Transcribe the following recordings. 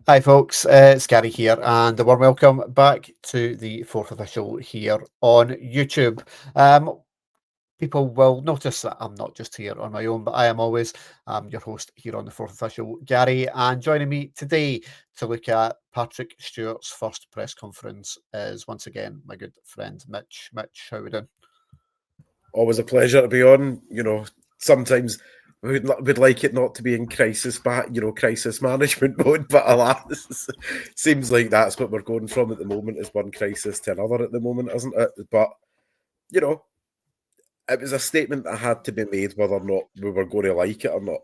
Hi, folks. It's Gary here, and a warm welcome back to the fourth official here on YouTube. People will notice that I'm not just here on my own, but I am always your host here on the fourth official, Gary. And joining me today to look at Patrick Stewart's first press conference is once again my good friend Mitch. Mitch, how are we doing? Always a pleasure to be on. Sometimes we'd like it not to be in crisis management mode, but alas, seems like that's what we're going from at the moment, is one crisis to another at the moment, isn't it? But, you know, it was a statement that had to be made whether or not we were going to like it or not.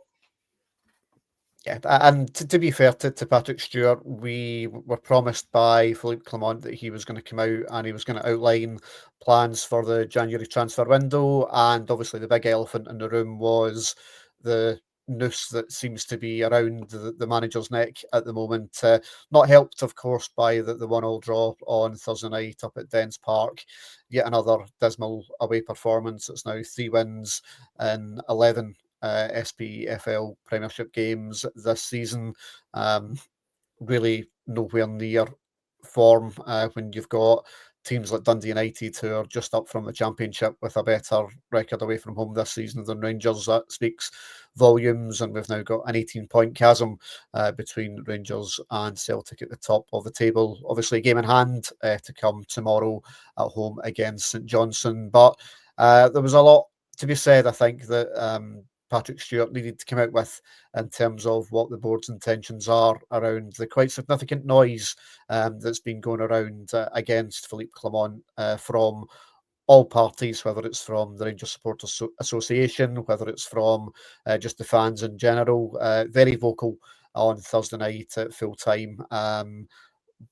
Yeah, and to be fair to Patrick Stewart, we were promised by Philippe Clement that he was going to come out and he was going to outline plans for the January transfer window. And obviously, the big elephant in the room was the noose that seems to be around the manager's neck at the moment. Not helped, of course, by the 1-1 draw on Thursday night up at Dens Park. Yet another dismal away performance. It's now 3 wins in 11 SPFL Premiership games this season. Really nowhere near form when you've got teams like Dundee United who are just up from the Championship with a better record away from home this season than Rangers. That speaks volumes, and we've now got an 18-point chasm between Rangers and Celtic at the top of the table. Obviously, a game in hand to come tomorrow at home against St Johnstone, but there was a lot to be said, I think, that Patrick Stewart needed to come out with in terms of what the board's intentions are around the quite significant noise that's been going around against Philippe Clement from all parties, whether it's from the Rangers Supporters Association, whether it's from just the fans in general. Very vocal on Thursday night at full time.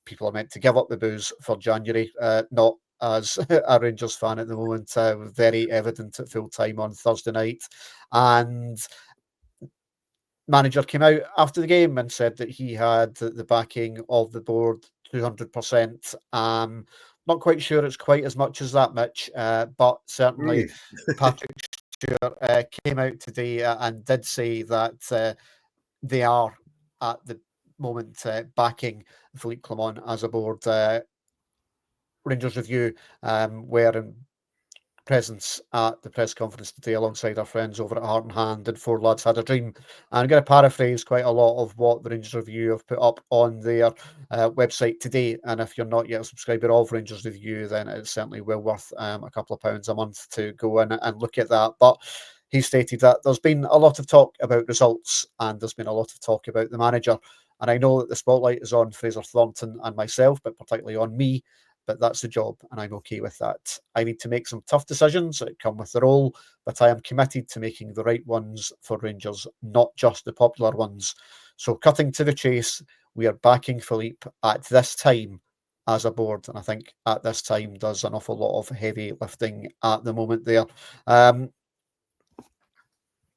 People are meant to give up the booze for January, not as a Rangers fan at the moment, very evident at full time on Thursday night. And manager came out after the game and said that he had the backing of the board 200%. Not quite sure it's quite as much as that, Mitch, but certainly Patrick Stewart came out today and did say that they are at the moment backing Philippe Clement as a board. Rangers Review were in presence at the press conference today alongside our friends over at Heart and Hand and Four Lads Had a Dream. And I'm going to paraphrase quite a lot of what the Rangers Review have put up on their website today. And if you're not yet a subscriber of Rangers Review, then it's certainly well worth a couple of pounds a month to go in and look at that. But he stated that there's been a lot of talk about results and there's been a lot of talk about the manager. And I know that the spotlight is on Fraser Thornton and myself, but particularly on me. But that's the job, and I'm okay with that. I need to make some tough decisions that come with the role, but I am committed to making the right ones for Rangers, not just the popular ones. So, cutting to the chase, we are backing Philippe at this time as a board, and I think at this time does an awful lot of heavy lifting at the moment there.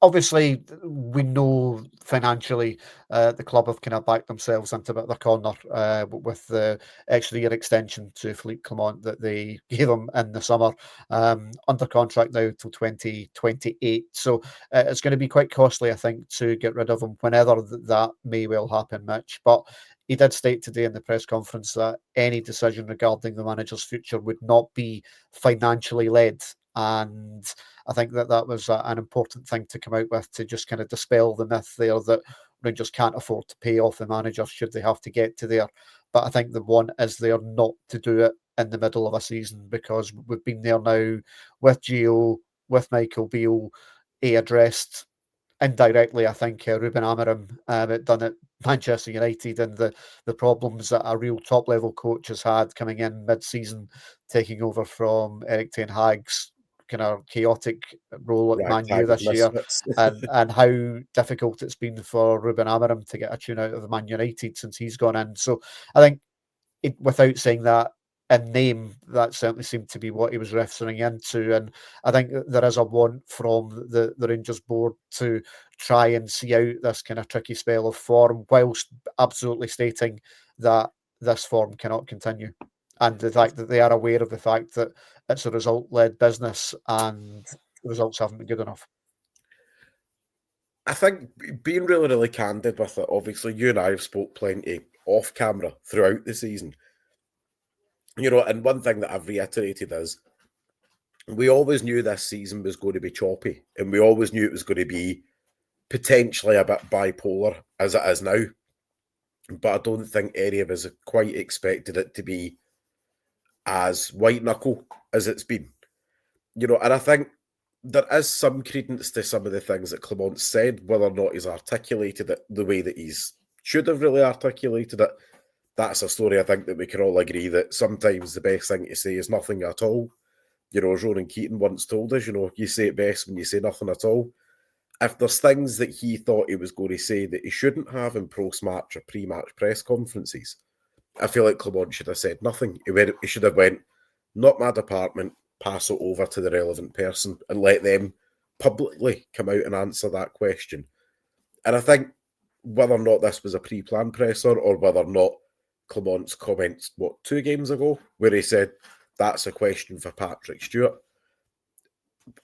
Obviously, we know financially the club have kind of backed themselves into a bit of a corner with the extra year extension to Philippe Clement that they gave him in the summer, under contract now till 2028. So it's going to be quite costly, I think, to get rid of him whenever that may well happen, Mitch. But he did state today in the press conference that any decision regarding the manager's future would not be financially led. And I think that was an important thing to come out with, to just kind of dispel the myth there that Rangers can't afford to pay off the manager should they have to get to there. But I think the one is there not to do it in the middle of a season, because we've been there now with Gio, with Michael Beale. He addressed indirectly, I think, Ruben Amorim had done at Manchester United, and the problems that a real top level coach has had coming in mid season, taking over from Eric Ten Hag's kind of chaotic role at Man U Ragtag of this year, misfits. and how difficult it's been for Ruben Amorim to get a tune out of Man United since he's gone in. So I think, without saying that in name, that certainly seemed to be what he was referring into. And I think there is a want from the Rangers board to try and see out this kind of tricky spell of form, whilst absolutely stating that this form cannot continue. And the fact that they are aware of the fact that it's a result-led business and the results haven't been good enough. I think being really, really candid with it, obviously, you and I have spoke plenty off camera throughout the season. And one thing that I've reiterated is we always knew this season was going to be choppy, and we always knew it was going to be potentially a bit bipolar as it is now. But I don't think any of us quite expected it to be as white knuckle as it's been. And I think there is some credence to some of the things that Clement said, whether or not he's articulated it the way that he's should have really articulated it. That's a story I think that we can all agree that sometimes the best thing to say is nothing at all. As Ronan Keating once told us, you say it best when you say nothing at all. If there's things that he thought he was going to say that he shouldn't have in post-match or pre-match press conferences, I feel like Clement should have said nothing. He should have went, not my department, pass it over to the relevant person and let them publicly come out and answer that question. And I think whether or not this was a pre-planned presser or whether or not Clement's comments, 2 games ago, where he said, that's a question for Patrick Stewart,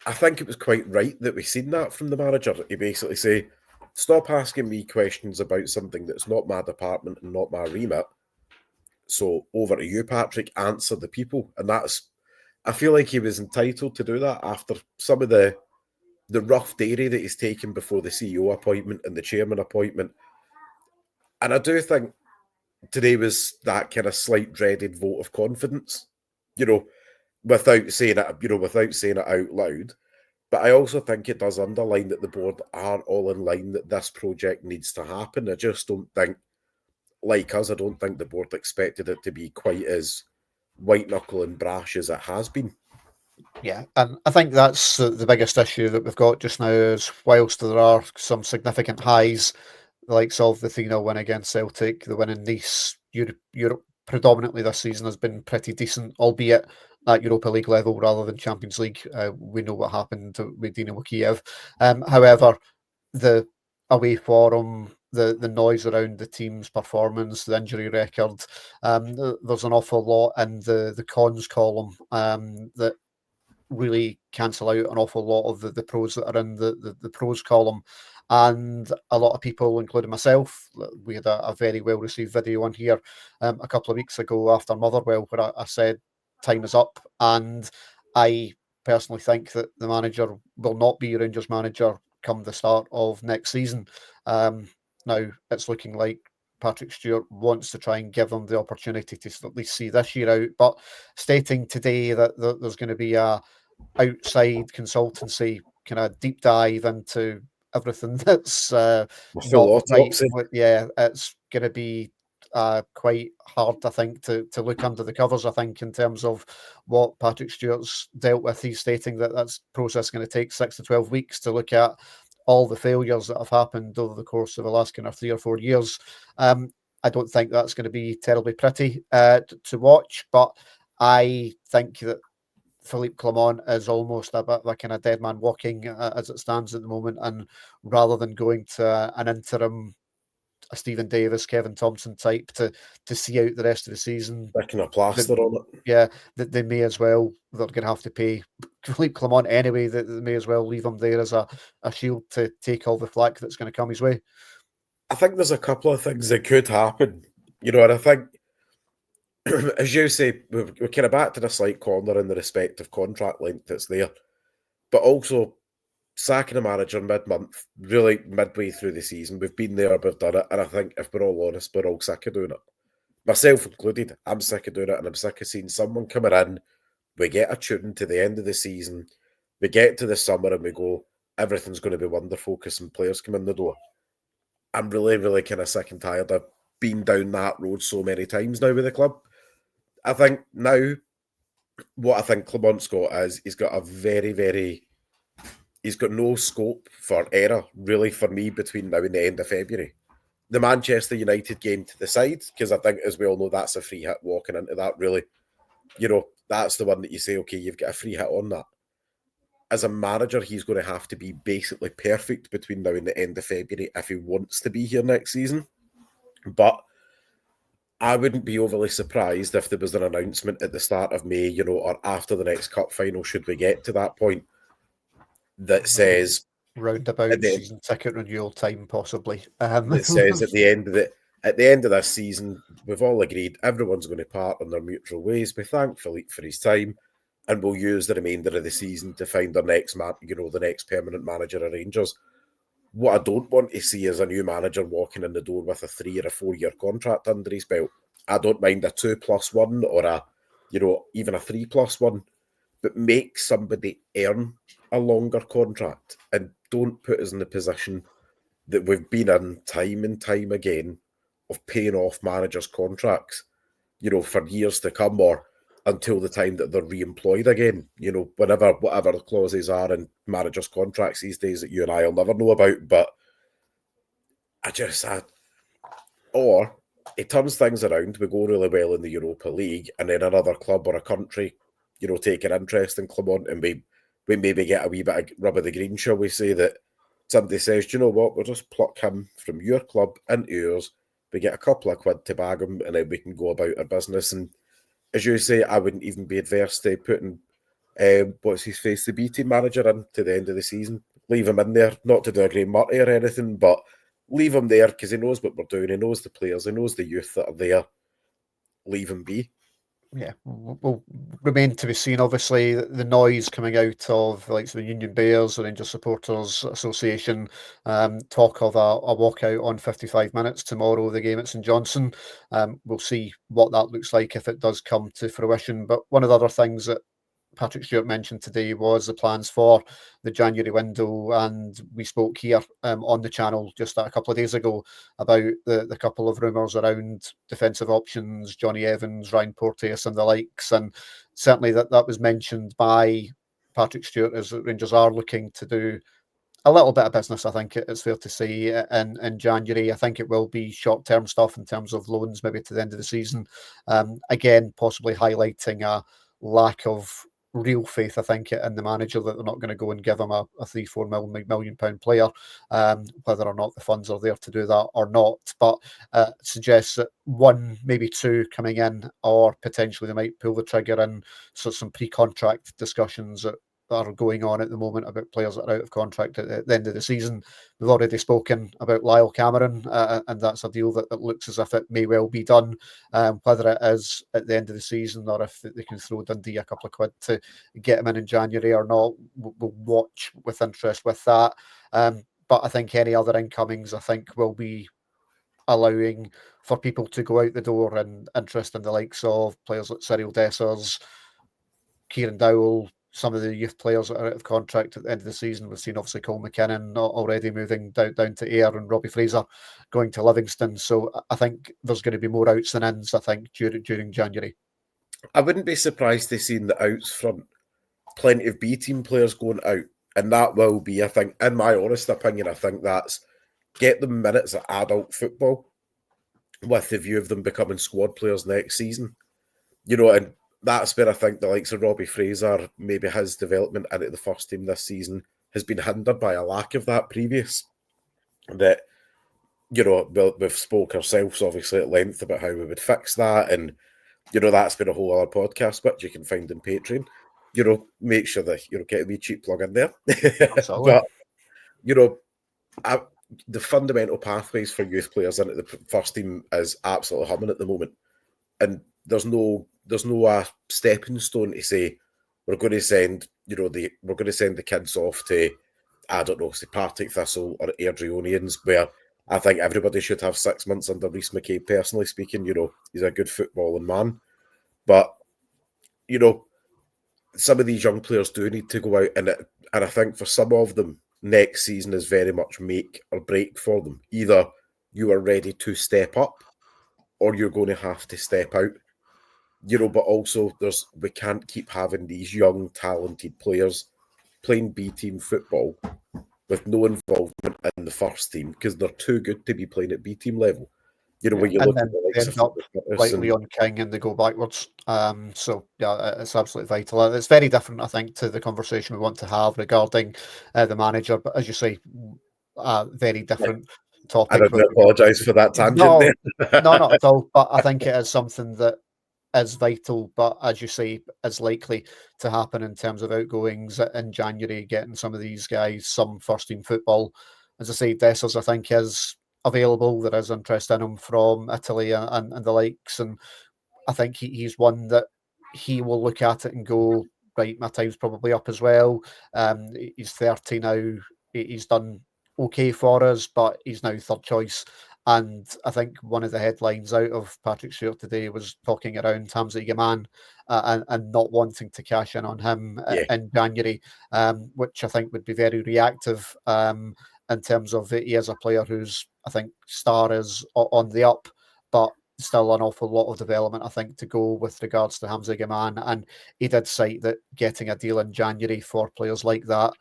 I think it was quite right that we seen that from the manager. He basically say, stop asking me questions about something that's not my department and not my remit. So over to you, Patrick, answer the people. And I feel like he was entitled to do that after some of the rough dairy that he's taken before the CEO appointment and the chairman appointment. And I do think today was that kind of slight dreaded vote of confidence, without saying it out loud. But I also think it does underline that the board are all in line that this project needs to happen. I just don't think, like us, I don't think the board expected it to be quite as white knuckle and brash as it has been. Yeah, and I think that's the biggest issue that we've got just now is whilst there are some significant highs, the likes of the 3-0 win against Celtic, the win in Nice, Europe predominantly this season has been pretty decent, albeit at Europa League level rather than Champions League. We know what happened with Dynamo Kiev. However, the away form, the noise around the team's performance, the injury record, there's an awful lot in the cons column that really cancel out an awful lot of the pros that are in the pros column. And a lot of people, including myself, we had a very well received video on here a couple of weeks ago after Motherwell where I said time is up, and I personally think that the manager will not be Rangers manager come the start of next season. Now it's looking like Patrick Stewart wants to try and give them the opportunity to at least see this year out, but stating today that there's going to be a outside consultancy kind of deep dive into everything that's not right. Yeah, it's going to be quite hard, I think, to look under the covers. I think in terms of what Patrick Stewart's dealt with, he's stating that that's process going to take 6 to 12 weeks to look at all the failures that have happened over the course of the last kind of 3 or 4 years. I don't think that's going to be terribly pretty to watch, but I think that Philippe Clement is almost a bit of a kind of dead man walking as it stands at the moment. And rather than going to an interim, a Stephen Davis, Kevin Thompson type to see out the rest of the season, sticking a plaster on it. Yeah, they may as well. They're going to have to pay Philippe Clement anyway. They may as well leave him there as a shield to take all the flack that's going to come his way. I think there's a couple of things that could happen, and I think, as you say, we're kind of back to the slight corner in the respective contract length that's there, but also sacking a manager mid-month, really midway through the season. We've been there, we've done it, and I think if we're all honest, we're all sick of doing it. Myself included, I'm sick of doing it, and I'm sick of seeing someone coming in, we get a tune to the end of the season, we get to the summer and we go, everything's going to be wonderful because some players come in the door. I'm really, really kind of sick and tired of being down that road so many times now with the club. I think now, what I think Clement's got is he's got he's got no scope for error, really, for me, between now and the end of February. The Manchester United game to the side, because I think, as we all know, that's a free hit walking into that, really. That's the one that you say, okay, you've got a free hit on that. As a manager, he's going to have to be basically perfect between now and the end of February if he wants to be here next season. But I wouldn't be overly surprised if there was an announcement at the start of May, or after the next cup final, should we get to that point, that says roundabout season ticket renewal time, possibly. That says at the end of it, at the end of this season, we've all agreed everyone's going to part on their mutual ways. We thank Philippe for his time, and we'll use the remainder of the season to find our next the next permanent manager of Rangers. What I don't want to see is a new manager walking in the door with a 3 or a 4 year contract under his belt. I don't mind a 2+1 or a, even a 3+1, but make somebody earn a longer contract and don't put us in the position that we've been in time and time again of paying off managers' contracts, for years to come or until the time that they're re-employed again, whatever the clauses are in managers' contracts these days that you and I will never know about. But or it turns things around. We go really well in the Europa League, and then another club or a country, take an interest in Clement, and we maybe get a wee bit of rub of the green, shall we say, that somebody says, do you know what, we'll just pluck him from your club into yours. We get a couple of quid to bag him, and then we can go about our business. And as you say, I wouldn't even be adverse to putting what's his face, the B team manager, in to the end of the season. Leave him in there, not to do a Graham Murray or anything, but leave him there because he knows what we're doing. He knows the players. He knows the youth that are there. Leave him be. Yeah, will remain to be seen. Obviously, the noise coming out of the Union Bears, the Rangers Supporters Association, talk of a walkout on 55 minutes tomorrow, the game at St Johnstone. We'll see what that looks like if it does come to fruition. But one of the other things that Patrick Stewart mentioned today was the plans for the January window, and we spoke here on the channel just a couple of days ago about the couple of rumours around defensive options, Johnny Evans, Ryan Porteous and the likes, and certainly that was mentioned by Patrick Stewart as Rangers are looking to do a little bit of business, I think it's fair to say, in January. I think it will be short-term stuff in terms of loans, maybe to the end of the season. Again, possibly highlighting a lack of real faith, I think, in the manager, that they're not going to go and give him a £3-4 million player, whether or not the funds are there to do that or not. But suggests that one, maybe two coming in, or potentially they might pull the trigger in some pre-contract discussions that are going on at the moment about players that are out of contract at the end of the season. We've already spoken about Lyle Cameron, and that's a deal that looks as if it may well be done, whether it is at the end of the season or if they can throw Dundee a couple of quid to get him in January or not. We'll watch with interest with that. But I think any other incomings, I think, will be allowing for people to go out the door, and interest in the likes of players like Cyril Dessers, Kieran Dowell, some of the youth players that are out of contract at the end of the season. We've seen obviously Cole McKinnon already moving down to Ayr, and Robbie Fraser going to Livingston. So I think there's going to be more outs than ins, I think, during January. I wouldn't be surprised to see in the outs front plenty of B team players going out. And that will be, I think, in my honest opinion, I think that's get them minutes of adult football with the view of them becoming squad players next season. And that's where I think the likes of Robbie Fraser, maybe his development into the first team this season has been hindered by a lack of that previous. That, we've spoke ourselves obviously at length about how we would fix that. And, that's been a whole other podcast, which you can find in Patreon. Make sure that, get a wee cheap plug in there. But, the fundamental pathways for youth players into the first team is absolutely humming at the moment. And there's no stepping stone to say we're going to send the kids off to, I don't know, say Partick Thistle or Airdrieonians, where I think everybody should have 6 months under Rhys McKay, personally speaking. He's a good footballing man. But, some of these young players do need to go out, and I think for some of them, next season is very much make or break for them. Either you are ready to step up, or you're going to have to step out. But also we can't keep having these young, talented players playing B team football with no involvement in the first team because they're too good to be playing at B team level. When you look at the likes of like Leon King and they go backwards. So yeah, it's absolutely vital. It's very different, I think, to the conversation we want to have regarding the manager. But as you say, very different topic. I don't apologise for that tangent there. No, not at all. But I think it is something that is vital, but as you say, is likely to happen in terms of outgoings in January, getting some of these guys some first team football. As I say, Dessers, I think, is available. There is interest in him from Italy and the likes, and I think he's one that he will look at it and go, right, my time's probably up as well. He's 30 now. He's done okay for us, but he's now third choice. And I think one of the headlines out of Patrick Stewart today was talking around Hamza Yaman and not wanting to cash in on him in January, which I think would be very reactive in terms of he is a player who's, I think, star is on the up, but still an awful lot of development, I think, to go with regards to Hamza Yaman. And he did cite that getting a deal in January for players like that,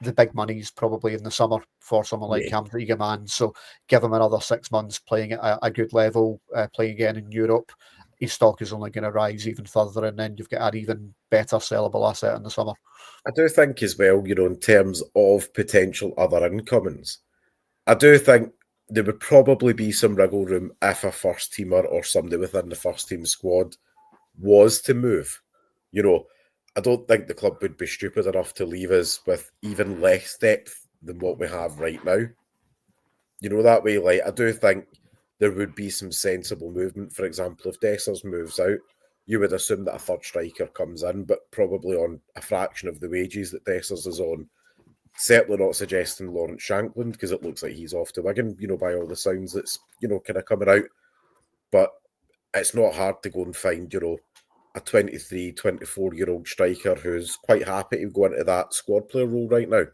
the big money's probably in the summer for someone like Hamza Yaman. So give him another 6 months playing at a good level, playing again in Europe. His stock is only going to rise even further, and then you've got an even better sellable asset in the summer. I do think as well, in terms of potential other incomings, I do think there would probably be some wriggle room if a first teamer or somebody within the first team squad was to move. I don't think the club would be stupid enough to leave us with even less depth than what we have right now. That way, like, I do think there would be some sensible movement. For example, if Dessers moves out, you would assume that a third striker comes in, but probably on a fraction of the wages that Dessers is on. Certainly not suggesting Lawrence Shankland, because it looks like he's off to Wigan, by all the sounds that's, kind of coming out. But it's not hard to go and find, a 23, 24-year-old striker who's quite happy to go into that squad player role right now.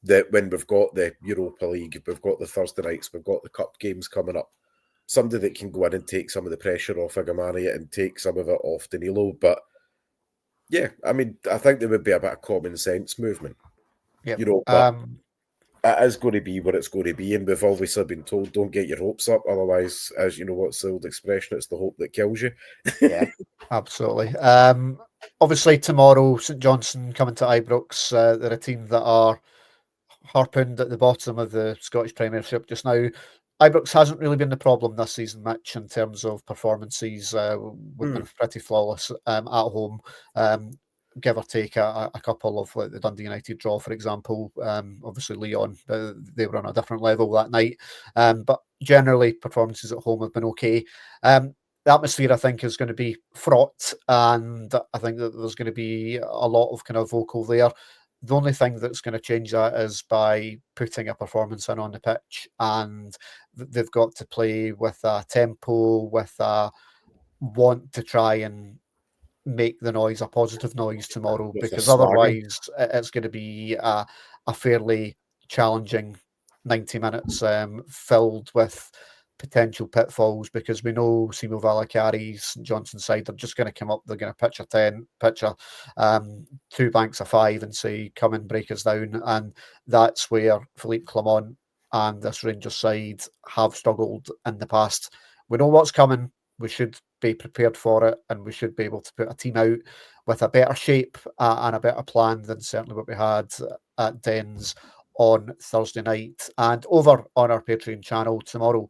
That when we've got the Europa League, we've got the Thursday nights, we've got the cup games coming up, somebody that can go in and take some of the pressure off Agamani and take some of it off Danilo. But yeah, I mean, I think there would be a bit of common sense movement. Yep. But it is going to be what it's going to be, and we've obviously been told don't get your hopes up, otherwise, as you know, what's the old expression, it's the hope that kills you. Yeah, absolutely. Obviously tomorrow, St Johnstone coming to Ibrox. They're a team that are harpooned at the bottom of the Scottish Premiership just now. Ibrox hasn't really been the problem this season, Mitch, in terms of performances. We've been pretty flawless at home, give or take a couple of, like the Dundee United draw, for example. Obviously, Leon, they were on a different level that night. But generally, performances at home have been okay. The atmosphere, I think, is going to be fraught, and I think that there's going to be a lot of kind of vocal there. The only thing that's going to change that is by putting a performance in on the pitch, and they've got to play with a tempo, with a want to try and make the noise a positive noise tomorrow, because otherwise it's going to be a fairly challenging 90 minutes filled with potential pitfalls, because we know Simo Valakari's St Johnstone side are just going to come up, they're going to pitch a 10, pitch a 2 banks of 5 and say, come and break us down. And that's where Philippe Clement and this Rangers side have struggled in the past. We know what's coming, we should be prepared for it, and we should be able to put a team out with a better shape and a better plan than certainly what we had at Dens on Thursday night. And over on our Patreon channel tomorrow,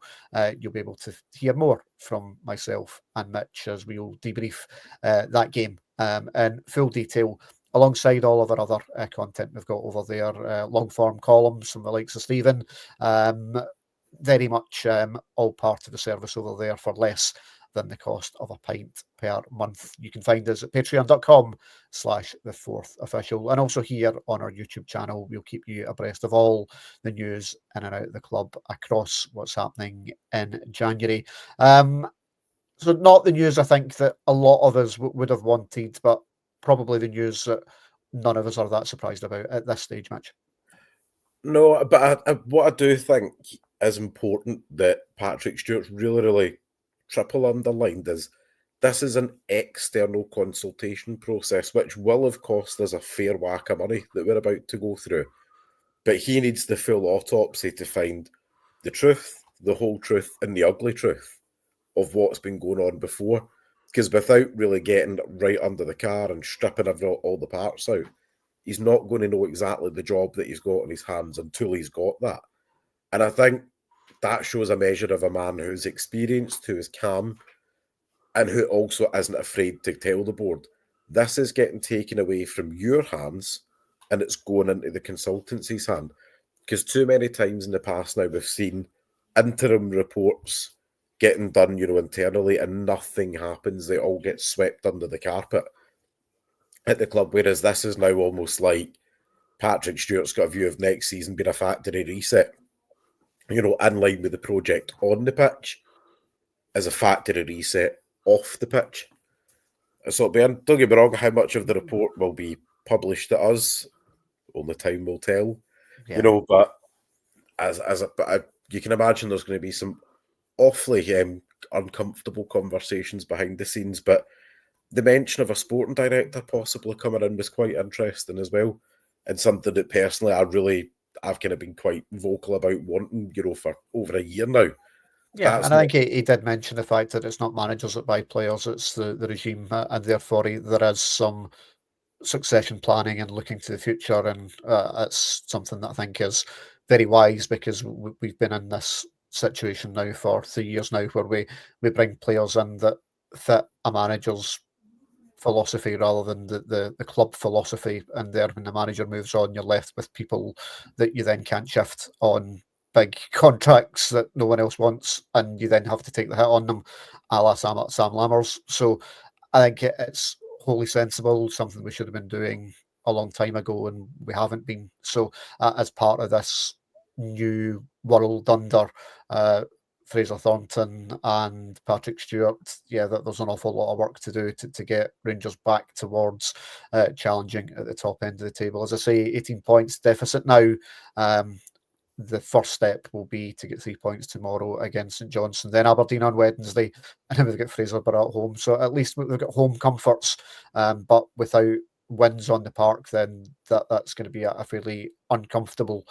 you'll be able to hear more from myself and Mitch as we'll debrief that game in full detail, alongside all of our other content we've got over there, long-form columns from the likes of Stephen. Very much all part of the service over there for less than the cost of a pint per month. You can find us at patreon.com/the4thofficial. And also here on our YouTube channel, we'll keep you abreast of all the news in and out of the club across what's happening in January. So not the news I think that a lot of us would have wanted, but probably the news that none of us are that surprised about at this stage, Mitch. No, but what I do think is important that Patrick Stewart's really triple underlined is this is an external consultation process, which will have cost us a fair whack of money that we're about to go through. But he needs the full autopsy to find the truth, the whole truth, and the ugly truth of what's been going on before. Because without really getting right under the car and stripping all the parts out, he's not going to know exactly the job that he's got on his hands until he's got that. And I think that shows a measure of a man who's experienced, who is calm, and who also isn't afraid to tell the board, this is getting taken away from your hands and it's going into the consultancy's hand. Because too many times in the past now we've seen interim reports getting done, internally, and nothing happens. They all get swept under the carpet at the club, whereas this is now almost like Patrick Stewart's got a view of next season being a factory reset, in line with the project on the pitch as a factory reset off the pitch. So don't get me wrong, how much of the report will be published to us, only time will tell, but you can imagine there's going to be some awfully uncomfortable conversations behind the scenes, but the mention of a sporting director possibly coming in was quite interesting as well, and something that personally I've kind of been quite vocal about wanting, for over a year now. Yeah, and I think he did mention the fact that it's not managers that buy players, it's the regime, and therefore there is some succession planning and looking to the future, and it's something that I think is very wise, because we've been in this situation now for 3 years now, where we bring players in that fit a manager's philosophy rather than the club philosophy, and there when the manager moves on, you're left with people that you then can't shift on big contracts that no one else wants, and you then have to take the hit on them, a la Sam Lammers. So I think it's wholly sensible, something we should have been doing a long time ago, and we haven't been. So as part of this new world under Fraser Thornton and Patrick Stewart, there's an awful lot of work to do to get Rangers back towards challenging at the top end of the table. As I say, 18 points deficit now. The first step will be to get 3 points tomorrow against St Johnstone, then Aberdeen on Wednesday, and then we've got Fraserburgh at home. So at least we've got home comforts, but without wins on the park, then that's going to be a fairly uncomfortable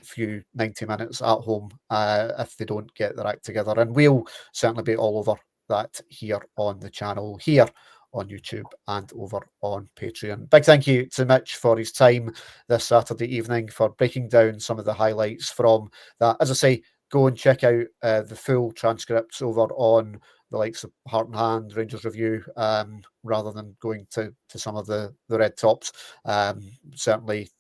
few 90 minutes at home if they don't get their act together. And we'll certainly be all over that here on the channel, here on YouTube and over on Patreon. Big thank you to Mitch for his time this Saturday evening, for breaking down some of the highlights from that. As I say, go and check out the full transcripts over on the likes of Heart and Hand, Rangers Review, rather than going to some of the red tops. Certainly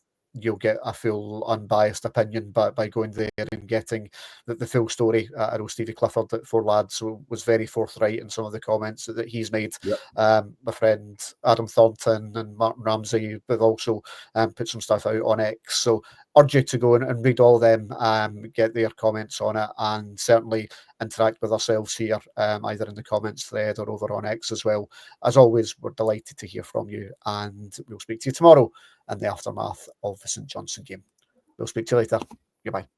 you'll get a full unbiased opinion by going there and getting the full story. I know Stevie Clifford at Four Lads was very forthright in some of the comments that he's made. Yep. My friend Adam Thornton and Martin Ramsey have also put some stuff out on X. So urge you to go and read all of them, get their comments on it, and certainly interact with ourselves here, either in the comments thread or over on X as well. As always, we're delighted to hear from you, and we'll speak to you tomorrow in the aftermath of the St Johnstone game. We'll speak to you later. Goodbye.